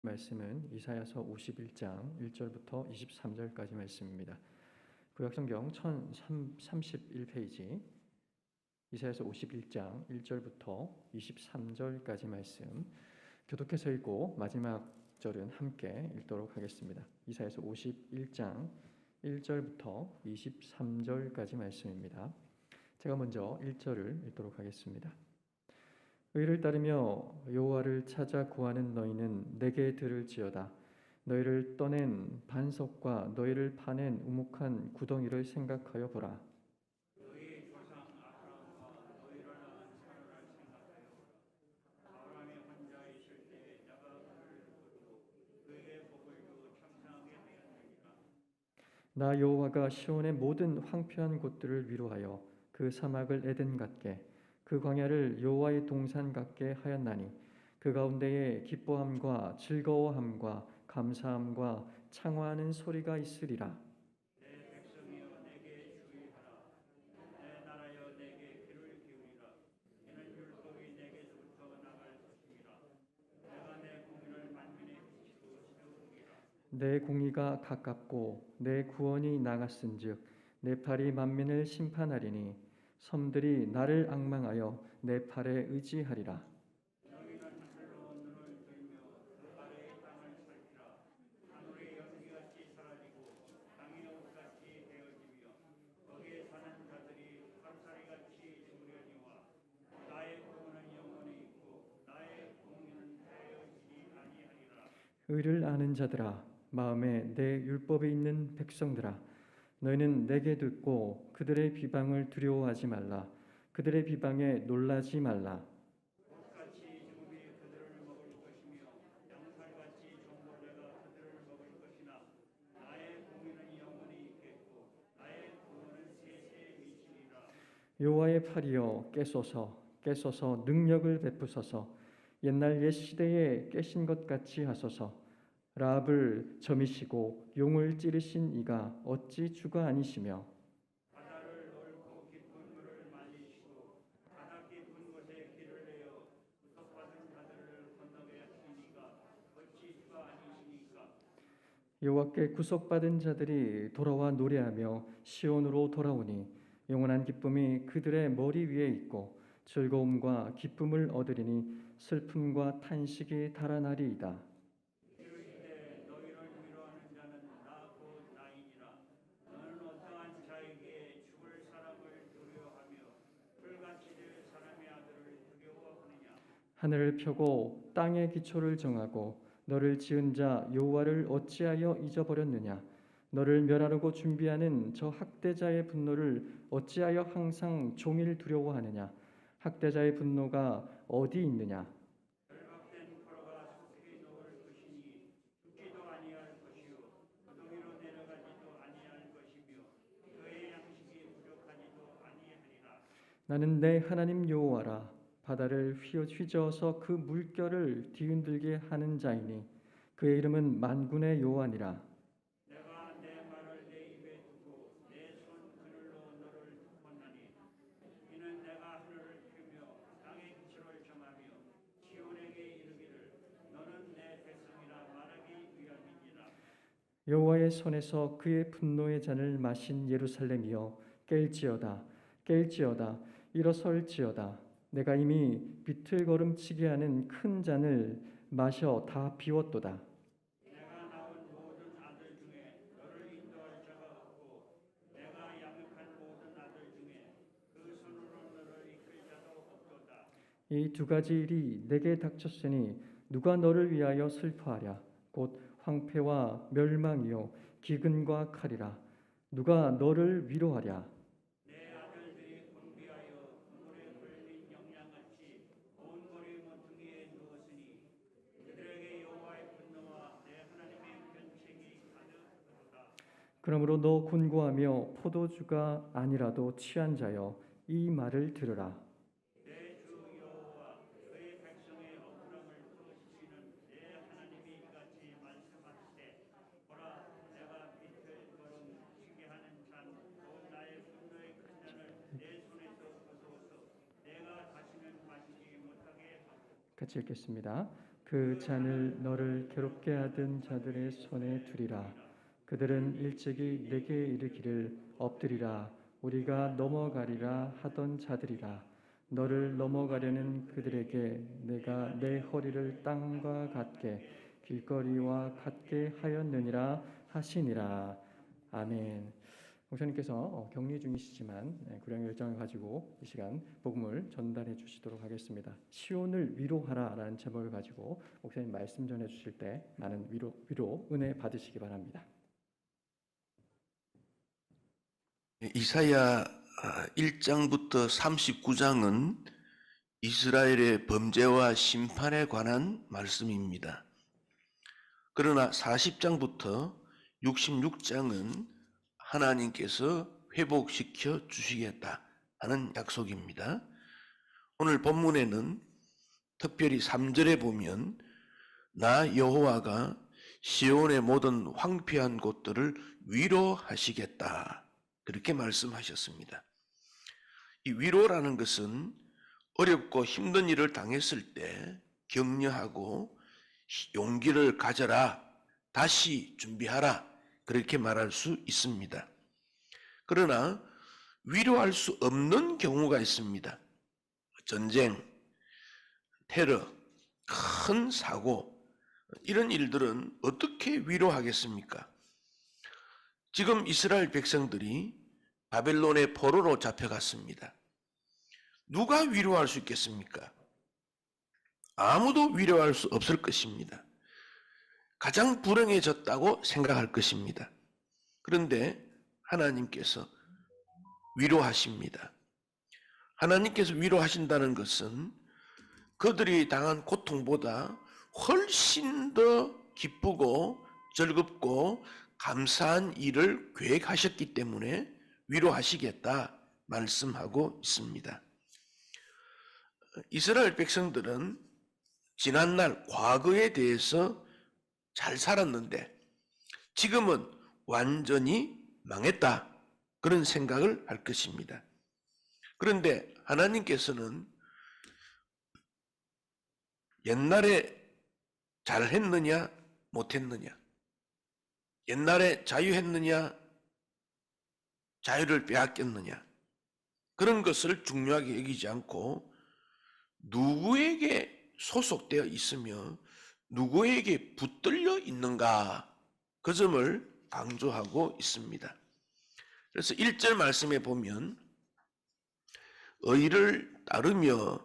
말씀은 이사야서 51장 1절부터 23절까지 말씀입니다. 구약성경 1031페이지 이사야서 51장 1절부터 23절까지 말씀 교독해서 읽고 마지막 절은 함께 읽도록 하겠습니다. 이사야서 51장 1절부터 23절까지 말씀입니다. 제가 먼저 1절을 읽도록 하겠습니다. 의를 따르며 여호와를 찾아 구하는 너희는 내게 들을지어다. 너희를 떠낸 반석과 너희를 파낸 우묵한 구덩이를 생각하여 보라. 너희 조상 아브라함과 너희를 낳은 사라를 생각하여 보라. 아브라함이 혼자 있을 때에 내가 그를 거두고 그에게 복을 주어 창창하게 하였느니라. 나 여호와가 시온의 모든 황폐한 곳들을 위로하여 그 사막을 에덴 같게 그 광야를 여호와의 동산 같게 하였나니 그 가운데에 기뻐함과 즐거워함과 감사함과 창화하는 소리가 있으리라. 내 백성이여 내게 주의하라. 내 나라여 내게 귀를 기울이라. 이는 율법이 내게서부터 나갈 것이니라. 내가 내 공의를 만민의 빛으로 세우리라. 내 공의가 가깝고 내 구원이 나갔은즉 내 팔이 만민을 심판하리니 섬들이 나를 앙망하여 내 팔에 의지하리라. 너희는 하늘로 눈을 들며 그 아래의 땅을 살피라. 하늘의 연기같이 사라지고 땅의 옷같이 되어지며 거기에 사는 자들이 하루살이같이 죽으려니와 나의 구원은 영원히 있고 나의 공의는 되어지지 아니하리라. 의를 아는 자들아, 마음에 내 율법에 있는 백성들아, 너희는 내게 듣고 그들의 비방을 두려워하지 말라. 그들의 비방에 놀라지 말라. 옷같이 죽음이 그들을 먹을 것이며 양살같이 종벌레가 그들을 먹을 것이나 나의 공의는 영원히 있겠고 나의 구원은 세세에 미치리라. 여호와의 팔이여 깨소서, 깨소서 능력을 베푸소서. 옛날 옛 시대에 깨신 것 같이 하소서. 라합을 점이시고 용을 찌르신 이가 어찌 주가 아니시며 바다를 넓고 깊은 물을 말리시고 바다 깊은 곳에 길을 내어 구속받은 자들을 건너게 하시니까 어찌 주가 아니시니까. 여호와께 구속받은 자들이 돌아와 노래하며 시온으로 돌아오니 영원한 기쁨이 그들의 머리 위에 있고 즐거움과 기쁨을 얻으리니 슬픔과 탄식이 달아나리이다. 이르시되 너희를 위로하는 자는 나 곧 나이니라. 너는 어떠한 자에게 죽을 사람을 두려워하며 불같이 될 사람의 아들을 두려워하느냐. 하늘을 펴고 땅의 기초를 정하고 너를 지은 자 여호와를 어찌하여 잊어버렸느냐. 너를 멸하려고 준비하는 저 학대자의 분노를 어찌하여 항상 종일 두려워하느냐. 학대자의 분노가 어디 있느냐. 결박된 포로가 숲에 놓을 것이니 죽지도 아니할 것이요 구덩이로 내려가지도 아니할 것이며 그의 양식이 부족하지도 아니하리라. 나는 내 하나님 여호와라. 바다를 휘저어서 그 물결을 뒤흔들게 하는 자이니 그의 이름은 만군의 여호와니라. 내가 내 말을 내 입에 두고 내 손 그늘로 너를 덮었나니 이는 내가 하늘을 펴며 땅의 기초를 정하며 시온에게 이르기를 너는 내 백성이라 말하기 위함이니라. 여호와의 손에서 그의 분노의 잔을 마신 예루살렘이여 깰지어다 깰지어다 일어설지어다. 내가 이미 비틀거름치게 하는 큰 잔을 마셔 다 비웠도다. 내가 낳은 모든 아들 중에 너를 인도할 자가 없고 내가 양육한 모든 아들 중에 그 손으로 너를 이끌 자도 없도다. 이 두 가지 일이 내게 닥쳤으니 누가 너를 위하여 슬퍼하랴. 곧 황폐와 멸망이요 기근과 칼이라. 누가 너를 위로하랴. 내 아들들이 공비하여 물에 흘린 영양같이 온 거리 모퉁이에 누웠으니 그들에게 여호와의 분노와 내 하나님의 견책이 가득하도다. 그러므로 너 곤고하며 포도주가 아니라도 취한 자여 이 말을 들으라. 내 주 여호와 그의 백성의 억울함을 풀으시는 내 하나님이 이같이 말씀하시되 보라 내가 비틀거름치게 하는 잔 곧 나의 분노의 큰 잔을 내 손에서 거두어서 내가 다시는 마시지 못하게 하고. 같이 읽겠습니다. 그 잔을 너를 괴롭게 하던 자들의 손에 두리라. 그들은 일찍이 내게 이르기를 엎드리라 우리가 넘어가리라 하던 자들이라. 너를 넘어가려는 그들에게 내가 내 허리를 땅과 같게 길거리와 같게 하였느니라 하시니라. 아멘. 목사님께서 격리 중이시지만 구령 열정을 가지고 이 시간 복음을 전달해 주시도록 하겠습니다. 시온을 위로하라라는 제목을 가지고 목사님 말씀 전해 주실 때 많은 위로 은혜 받으시기 바랍니다. 이사야 1장부터 39장은 이스라엘의 범죄와 심판에 관한 말씀입니다. 그러나 40장부터 66장은 하나님께서 회복시켜 주시겠다 하는 약속입니다. 오늘 본문에는 특별히 3절에 보면 나 여호와가 시온의 모든 황폐한 곳들을 위로하시겠다 그렇게 말씀하셨습니다. 이 위로라는 것은 어렵고 힘든 일을 당했을 때 격려하고 용기를 가져라, 다시 준비하라 그렇게 말할 수 있습니다. 그러나 위로할 수 없는 경우가 있습니다. 전쟁, 테러, 큰 사고 이런 일들은 어떻게 위로하겠습니까? 지금 이스라엘 백성들이 바벨론의 포로로 잡혀갔습니다. 누가 위로할 수 있겠습니까? 아무도 위로할 수 없을 것입니다. 가장 불행해졌다고 생각할 것입니다. 그런데 하나님께서 위로하십니다. 하나님께서 위로하신다는 것은 그들이 당한 고통보다 훨씬 더 기쁘고 즐겁고 감사한 일을 계획하셨기 때문에 위로하시겠다 말씀하고 있습니다. 이스라엘 백성들은 지난날 과거에 대해서 잘 살았는데 지금은 완전히 망했다 그런 생각을 할 것입니다. 그런데 하나님께서는 옛날에 잘했느냐 못했느냐, 옛날에 자유했느냐 자유를 빼앗겼느냐 그런 것을 중요하게 여기지 않고 누구에게 소속되어 있으며 누구에게 붙들려 있는가 그 점을 강조하고 있습니다. 그래서 1절 말씀에 보면 의를 따르며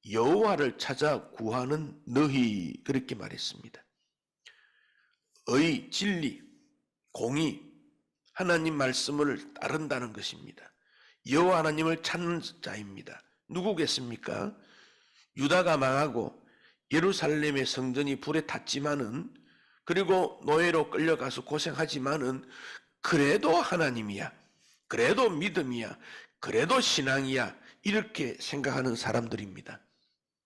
여호와를 찾아 구하는 너희 그렇게 말했습니다. 의, 진리, 공의, 하나님 말씀을 따른다는 것입니다. 여호와 하나님을 찾는 자입니다. 누구겠습니까? 유다가 망하고 예루살렘의 성전이 불에 탔지만은 그리고 노예로 끌려가서 고생하지만은 그래도 하나님이야, 그래도 믿음이야, 그래도 신앙이야 이렇게 생각하는 사람들입니다.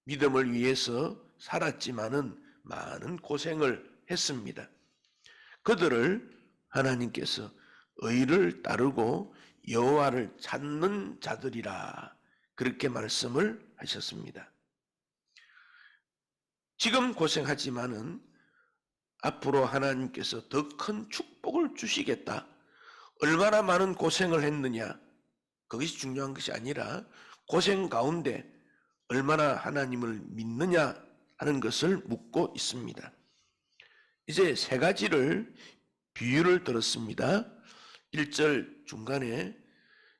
믿음을 위해서 살았지만은 많은 고생을 했습니다. 그들을 하나님께서 의를 따르고 여호와를 찾는 자들이라 그렇게 말씀을 하셨습니다. 지금 고생하지만은 앞으로 하나님께서 더 큰 축복을 주시겠다. 얼마나 많은 고생을 했느냐 그것이 중요한 것이 아니라 고생 가운데 얼마나 하나님을 믿느냐 하는 것을 묻고 있습니다. 이제 세 가지를 비유를 들었습니다. 1절 중간에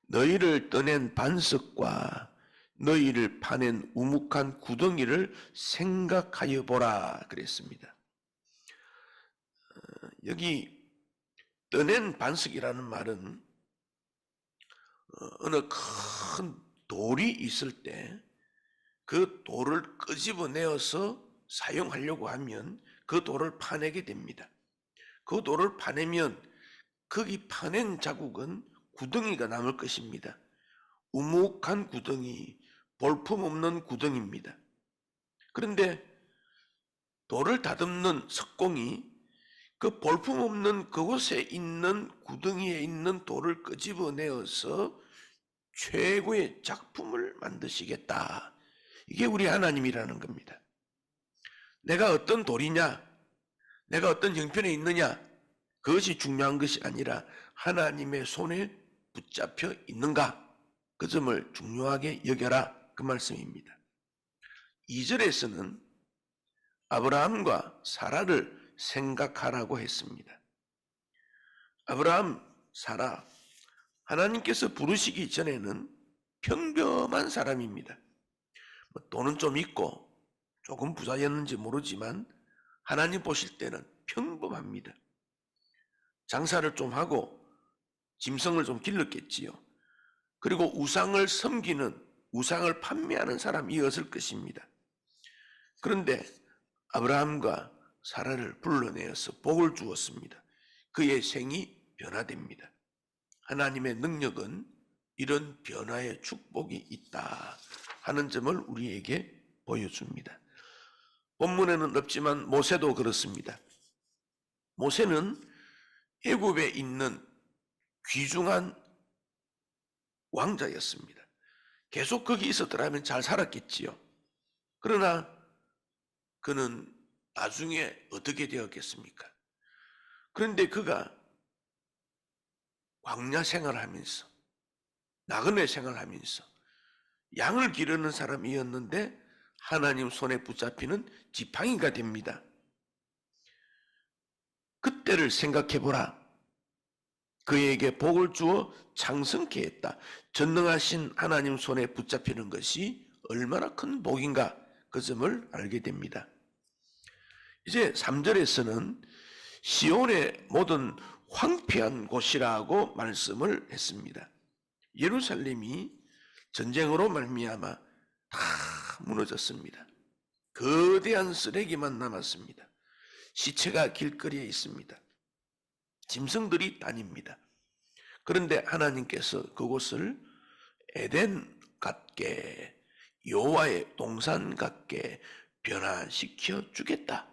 너희를 떠낸 반석과 너희를 파낸 우묵한 구덩이를 생각하여 보라 그랬습니다. 여기 떠낸 반석이라는 말은 어느 큰 돌이 있을 때 그 돌을 끄집어내어서 사용하려고 하면 그 돌을 파내게 됩니다. 그 돌을 파내면 거기 파낸 자국은 구덩이가 남을 것입니다. 우묵한 구덩이, 볼품없는 구덩이입니다. 그런데 돌을 다듬는 석공이 그 볼품없는 그곳에 있는 구덩이에 있는 돌을 끄집어내어서 최고의 작품을 만드시겠다. 이게 우리 하나님이라는 겁니다. 내가 어떤 돌이냐, 내가 어떤 형편에 있느냐, 그것이 중요한 것이 아니라 하나님의 손에 붙잡혀 있는가, 그 점을 중요하게 여겨라, 그 말씀입니다. 2절에서는 아브라함과 사라를 생각하라고 했습니다. 아브라함, 사라, 하나님께서 부르시기 전에는 평범한 사람입니다. 돈은 좀 있고 조금 부자였는지 모르지만 하나님 보실 때는 평범합니다. 장사를 좀 하고 짐승을 좀 길렀겠지요. 그리고 우상을 섬기는, 우상을 판매하는 사람이었을 것입니다. 그런데 아브라함과 사라를 불러내어서 복을 주었습니다. 그의 생이 변화됩니다. 하나님의 능력은 이런 변화의 축복이 있다 하는 점을 우리에게 보여줍니다. 본문에는 없지만 모세도 그렇습니다. 모세는 애굽에 있는 귀중한 왕자였습니다. 계속 거기 있었더라면 잘 살았겠지요. 그러나 그는 나중에 어떻게 되었겠습니까? 그런데 그가 광야 생활하면서, 나그네 생활하면서 양을 기르는 사람이었는데 하나님 손에 붙잡히는 지팡이가 됩니다. 그때를 생각해 보라. 그에게 복을 주어 창성케 했다. 전능하신 하나님 손에 붙잡히는 것이 얼마나 큰 복인가, 그 점을 알게 됩니다. 이제 3절에서는 시온의 모든 황폐한 곳이라고 말씀을 했습니다. 예루살렘이 전쟁으로 말미암아 다 무너졌습니다. 거대한 쓰레기만 남았습니다. 시체가 길거리에 있습니다. 짐승들이 다닙니다. 그런데 하나님께서 그곳을 에덴 같게, 여호와의 동산 같게 변화시켜 주겠다.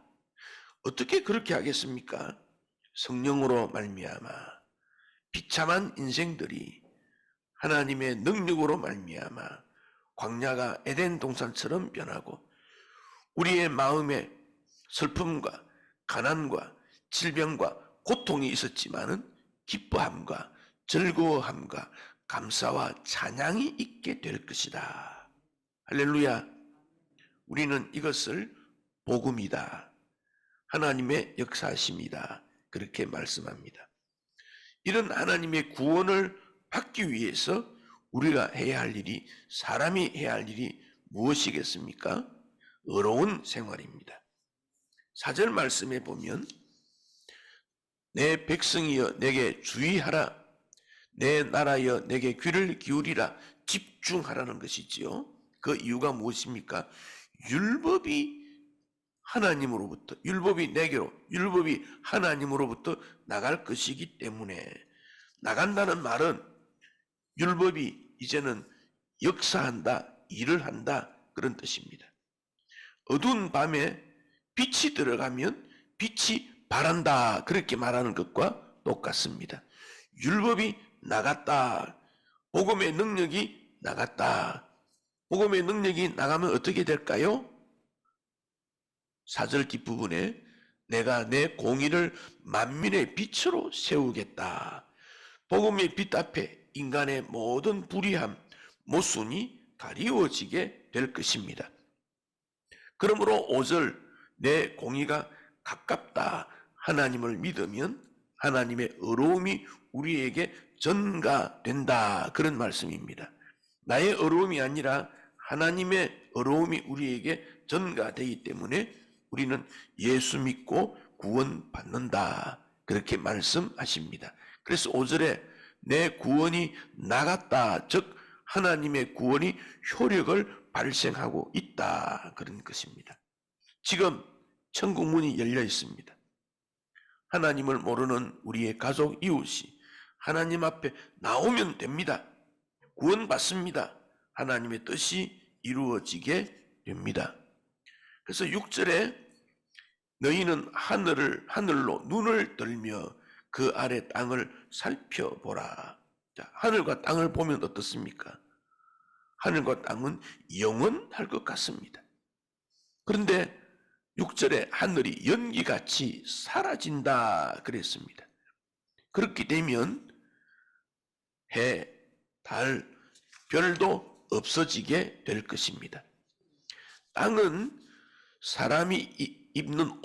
어떻게 그렇게 하겠습니까? 성령으로 말미암아 비참한 인생들이 하나님의 능력으로 말미암아 광야가 에덴 동산처럼 변하고 우리의 마음에 슬픔과 가난과 질병과 고통이 있었지만은 기뻐함과 즐거워함과 감사와 찬양이 있게 될 것이다. 할렐루야. 우리는 이것을 복음이다, 하나님의 역사심이다, 그렇게 말씀합니다. 이런 하나님의 구원을 받기 위해서 우리가 해야 할 일이, 사람이 해야 할 일이 무엇이겠습니까? 의로운 생활입니다. 4절 말씀에 보면 내 백성이여 내게 주의하라, 내 나라여 내게 귀를 기울이라, 집중하라는 것이지요. 그 이유가 무엇입니까? 율법이 하나님으로부터, 율법이 내게로, 율법이 하나님으로부터 나갈 것이기 때문에, 나간다는 말은 율법이 이제는 역사한다, 일을 한다, 그런 뜻입니다. 어두운 밤에 빛이 들어가면 빛이 바란다, 그렇게 말하는 것과 똑같습니다. 율법이 나갔다, 복음의 능력이 나갔다. 복음의 능력이 나가면 어떻게 될까요? 4절 뒷부분에 내가 내 공의를 만민의 빛으로 세우겠다. 복음의 빛 앞에 인간의 모든 불의함, 모순이 가리워지게 될 것입니다. 그러므로 5절 내 공의가 가깝다, 하나님을 믿으면 하나님의 의로움이 우리에게 전가된다, 그런 말씀입니다. 나의 의로움이 아니라 하나님의 의로움이 우리에게 전가되기 때문에 우리는 예수 믿고 구원받는다, 그렇게 말씀하십니다. 그래서 5절에 내 구원이 나갔다, 즉 하나님의 구원이 효력을 발생하고 있다, 그런 것입니다. 지금 천국 문이 열려 있습니다. 하나님을 모르는 우리의 가족, 이웃이 하나님 앞에 나오면 됩니다. 구원받습니다. 하나님의 뜻이 이루어지게 됩니다. 그래서 6절에 너희는 하늘로 눈을 들며 그 아래 땅을 살펴보라. 자, 하늘과 땅을 보면 어떻습니까? 하늘과 땅은 영원할 것 같습니다. 그런데 6절에 하늘이 연기같이 사라진다 그랬습니다. 그렇게 되면 해, 달, 별도 없어지게 될 것입니다. 땅은 사람이 입는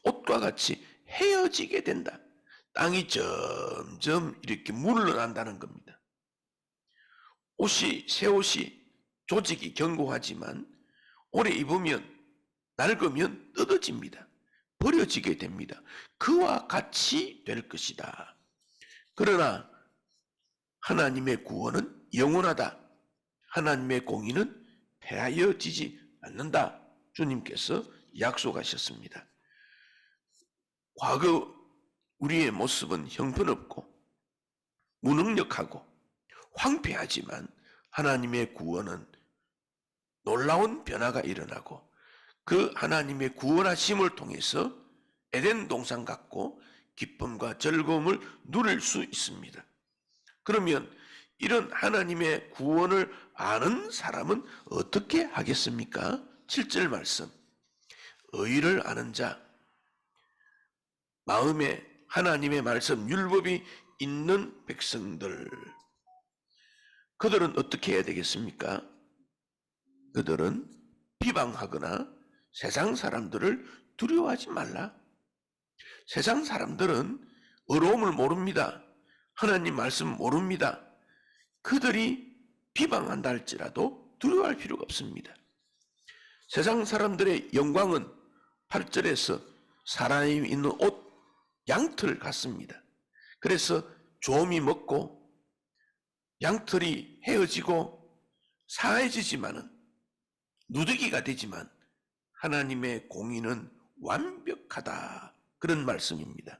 옷과 같이 헤어지게 된다. 땅이 점점 이렇게 물러난다는 겁니다. 새 옷이 조직이 견고하지만 오래 입으면 낡으면 뜯어집니다. 버려지게 됩니다. 그와 같이 될 것이다. 그러나 하나님의 구원은 영원하다. 하나님의 공의는 폐하여지지 않는다. 주님께서 약속하셨습니다. 과거 우리의 모습은 형편없고 무능력하고 황폐하지만 하나님의 구원은 놀라운 변화가 일어나고 그 하나님의 구원하심을 통해서 에덴 동산 같고 기쁨과 즐거움을 누릴 수 있습니다. 그러면 이런 하나님의 구원을 아는 사람은 어떻게 하겠습니까? 7절 말씀. 의를 아는 자, 마음에 하나님의 말씀 율법이 있는 백성들, 그들은 어떻게 해야 되겠습니까? 그들은 비방하거나 세상 사람들을 두려워하지 말라. 세상 사람들은 어려움을 모릅니다. 하나님 말씀 모릅니다. 그들이 비방한다 할지라도 두려워할 필요가 없습니다. 세상 사람들의 영광은 8절에서 사람이 있는 옷, 양털 같습니다. 그래서 조음이 먹고 양털이 헤어지고 사해지지만은 누더기가 되지만 하나님의 공의는 완벽하다. 그런 말씀입니다.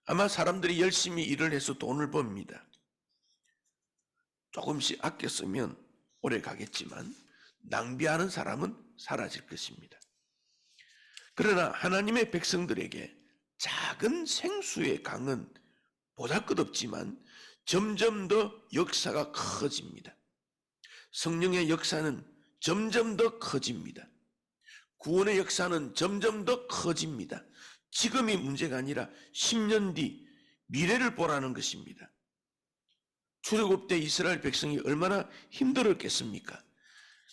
아마 사람들이 열심히 일을 해서 돈을 법니다. 조금씩 아껴 쓰면 오래 가겠지만 낭비하는 사람은 사라질 것입니다. 그러나 하나님의 백성들에게 작은 생수의 강은 보잘것없지만 점점 더 역사가 커집니다. 성령의 역사는 점점 더 커집니다. 구원의 역사는 점점 더 커집니다. 지금이 문제가 아니라 10년 뒤 미래를 보라는 것입니다. 출애굽 때 이스라엘 백성이 얼마나 힘들었겠습니까?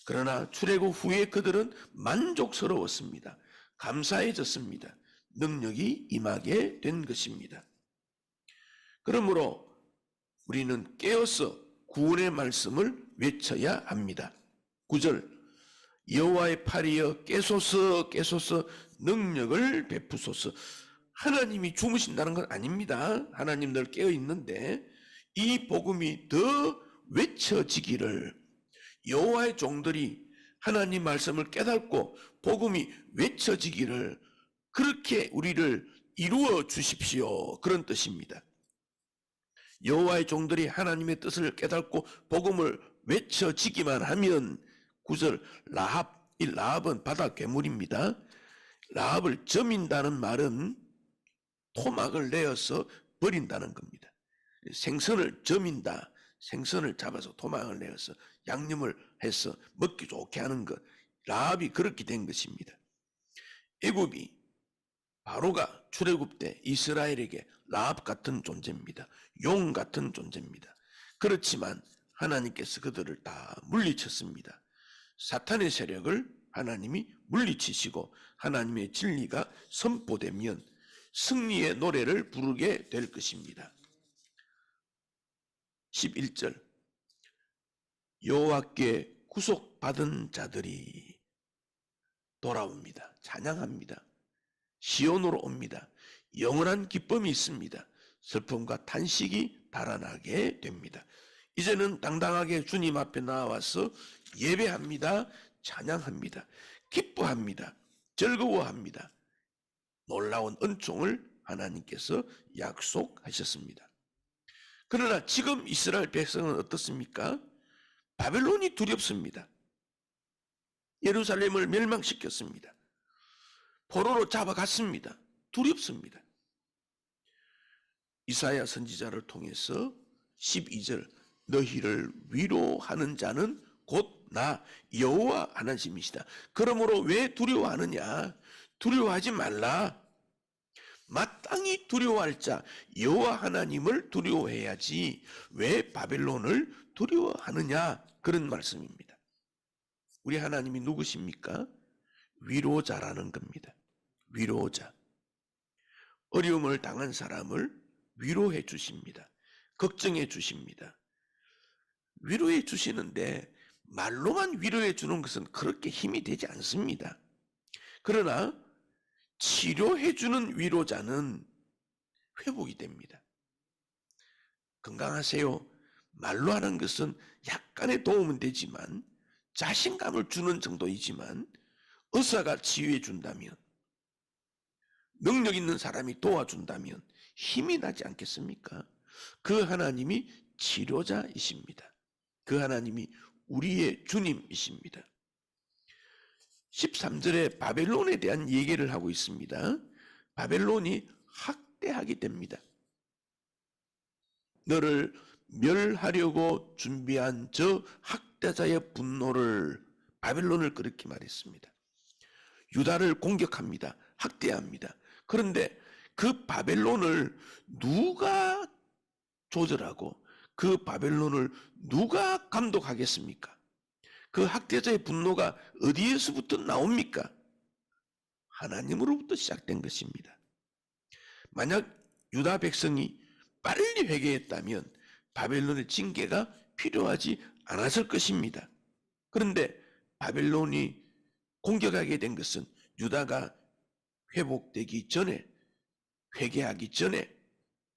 그러나 출애굽 후에 그들은 만족스러웠습니다. 감사해졌습니다. 능력이 임하게 된 것입니다. 그러므로 우리는 깨어서 구원의 말씀을 외쳐야 합니다. 9절 여호와의 팔이여 깨소서 깨소서 능력을 베푸소서. 하나님이 주무신다는 건 아닙니다. 하나님 늘 깨어 있는데 이 복음이 더 외쳐지기를, 여호와의 종들이 하나님 말씀을 깨닫고 복음이 외쳐지기를 그렇게 우리를 이루어 주십시오. 그런 뜻입니다. 여호와의 종들이 하나님의 뜻을 깨닫고 복음을 외쳐지기만 하면 9절 라합, 이 라합은 바다 괴물입니다. 라합을 점인다는 말은 토막을 내어서 버린다는 겁니다. 생선을 점인다. 생선을 잡아서 토막을 내어서 양념을 해서 먹기 좋게 하는 것. 라합이 그렇게 된 것입니다. 애굽이 바로가 출애굽 때 이스라엘에게 라합 같은 존재입니다. 용 같은 존재입니다. 그렇지만 하나님께서 그들을 다 물리쳤습니다. 사탄의 세력을 하나님이 물리치시고 하나님의 진리가 선포되면 승리의 노래를 부르게 될 것입니다. 11절 여호와께 구속받은 자들이 돌아옵니다. 찬양합니다. 시온으로 옵니다. 영원한 기쁨이 있습니다. 슬픔과 탄식이 달아나게 됩니다. 이제는 당당하게 주님 앞에 나와서 예배합니다. 찬양합니다. 기뻐합니다. 즐거워합니다. 놀라운 은총을 하나님께서 약속하셨습니다. 그러나 지금 이스라엘 백성은 어떻습니까? 바벨론이 두렵습니다. 예루살렘을 멸망시켰습니다. 포로로 잡아갔습니다. 두렵습니다. 이사야 선지자를 통해서 12절 너희를 위로하는 자는 곧 나 여호와 하나님이시다. 그러므로 왜 두려워하느냐? 두려워하지 말라. 마땅히 두려워할 자 여호와 하나님을 두려워해야지 왜 바벨론을 두려워하느냐? 그런 말씀입니다. 우리 하나님이 누구십니까? 위로자라는 겁니다. 위로자. 어려움을 당한 사람을 위로해 주십니다. 걱정해 주십니다. 위로해 주시는데 말로만 위로해 주는 것은 그렇게 힘이 되지 않습니다. 그러나 치료해 주는 위로자는 회복이 됩니다. 건강하세요. 말로 하는 것은 약간의 도움은 되지만 자신감을 주는 정도이지만 의사가 치유해 준다면 능력 있는 사람이 도와준다면 힘이 나지 않겠습니까? 그 하나님이 치료자이십니다. 그 하나님이 우리의 주님이십니다. 13절에 바벨론에 대한 얘기를 하고 있습니다. 바벨론이 학대하게 됩니다. 너를 멸하려고 준비한 저 학대자의 분노를 바벨론을 그렇게 말했습니다. 유다를 공격합니다. 학대합니다. 그런데 그 바벨론을 누가 조절하고 그 바벨론을 누가 감독하겠습니까? 그 학대자의 분노가 어디에서부터 나옵니까? 하나님으로부터 시작된 것입니다. 만약 유다 백성이 빨리 회개했다면 바벨론의 징계가 필요하지 않았을 것입니다. 그런데 바벨론이 공격하게 된 것은 유다가 회복되기 전에, 회개하기 전에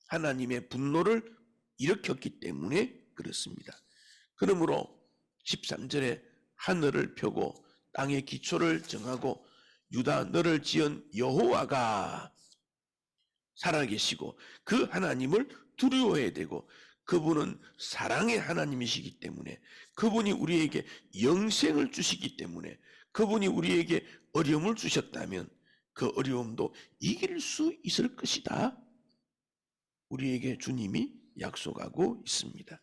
하나님의 분노를 일으켰기 때문에 그렇습니다. 그러므로 13절에 하늘을 펴고 땅의 기초를 정하고 유다 너를 지은 여호와가 살아계시고 그 하나님을 두려워해야 되고 그분은 사랑의 하나님이시기 때문에 그분이 우리에게 영생을 주시기 때문에 그분이 우리에게 어려움을 주셨다면 그 어려움도 이길 수 있을 것이다. 우리에게 주님이 약속하고 있습니다.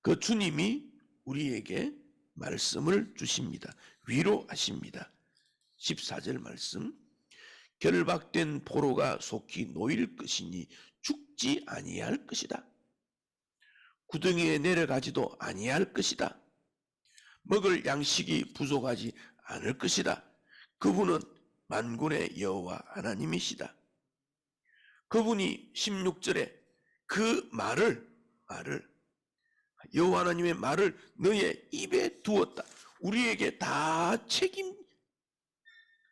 그 주님이 우리에게 말씀을 주십니다. 위로하십니다. 14절 말씀. 결박된 포로가 속히 놓일 것이니 죽지 아니할 것이다. 구덩이에 내려가지도 아니할 것이다. 먹을 양식이 부족하지 않을 것이다. 그분은 만군의 여호와 하나님이시다. 그분이 16절에 그 말을 여호와 하나님의 말을 너의 입에 두었다. 우리에게 다 책임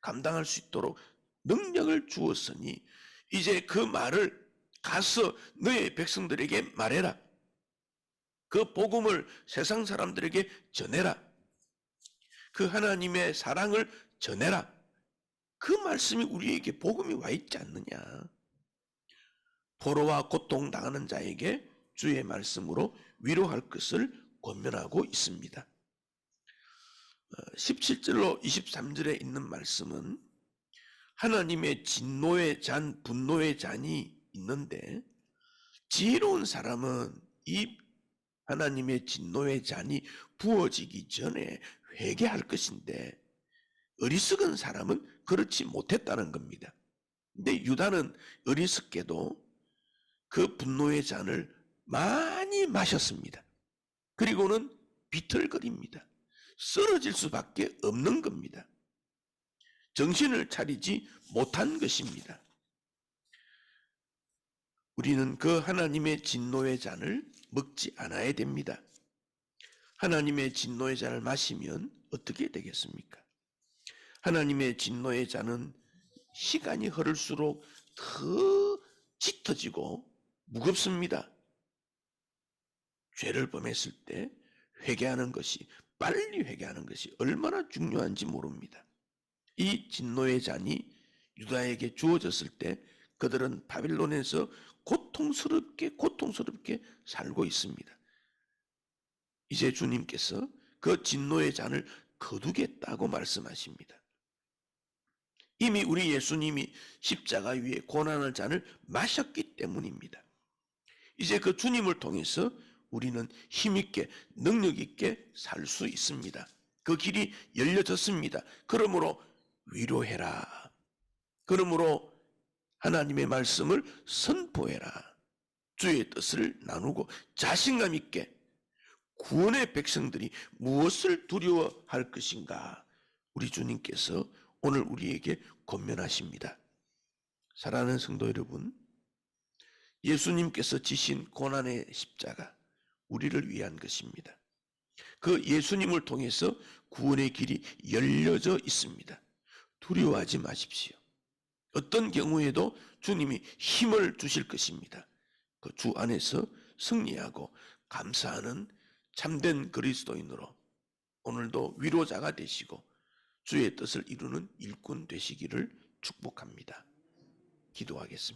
감당할 수 있도록 능력을 주었으니 이제 그 말을 가서 너의 백성들에게 말해라. 그 복음을 세상 사람들에게 전해라. 그 하나님의 사랑을 전해라. 그 말씀이 우리에게 복음이 와 있지 않느냐. 포로와 고통당하는 자에게 주의 말씀으로 위로할 것을 권면하고 있습니다. 17절로 23절에 있는 말씀은 하나님의 진노의 잔, 분노의 잔이 있는데 지혜로운 사람은 이 하나님의 진노의 잔이 부어지기 전에 회개할 것인데 어리석은 사람은 그렇지 못했다는 겁니다. 근데 유다는 어리석게도 그 분노의 잔을 많이 마셨습니다. 그리고는 비틀거립니다. 쓰러질 수밖에 없는 겁니다. 정신을 차리지 못한 것입니다. 우리는 그 하나님의 진노의 잔을 먹지 않아야 됩니다. 하나님의 진노의 잔을 마시면 어떻게 되겠습니까? 하나님의 진노의 잔은 시간이 흐를수록 더 짙어지고 무겁습니다. 죄를 범했을 때 회개하는 것이, 빨리 회개하는 것이 얼마나 중요한지 모릅니다. 이 진노의 잔이 유다에게 주어졌을 때 그들은 바빌론에서 고통스럽게 살고 있습니다. 이제 주님께서 그 진노의 잔을 거두겠다고 말씀하십니다. 이미 우리 예수님이 십자가 위에 고난의 잔을 마셨기 때문입니다. 이제 그 주님을 통해서 우리는 힘있게 능력있게 살 수 있습니다. 그 길이 열려졌습니다. 그러므로 위로해라. 그러므로 하나님의 말씀을 선포해라. 주의 뜻을 나누고 자신감 있게 구원의 백성들이 무엇을 두려워할 것인가? 우리 주님께서 오늘 우리에게 권면하십니다. 사랑하는 성도 여러분, 예수님께서 지신 고난의 십자가, 우리를 위한 것입니다. 그 예수님을 통해서 구원의 길이 열려져 있습니다. 두려워하지 마십시오. 어떤 경우에도 주님이 힘을 주실 것입니다. 그 주 안에서 승리하고 감사하는 참된 그리스도인으로 오늘도 위로자가 되시고 주의 뜻을 이루는 일꾼 되시기를 축복합니다. 기도하겠습니다.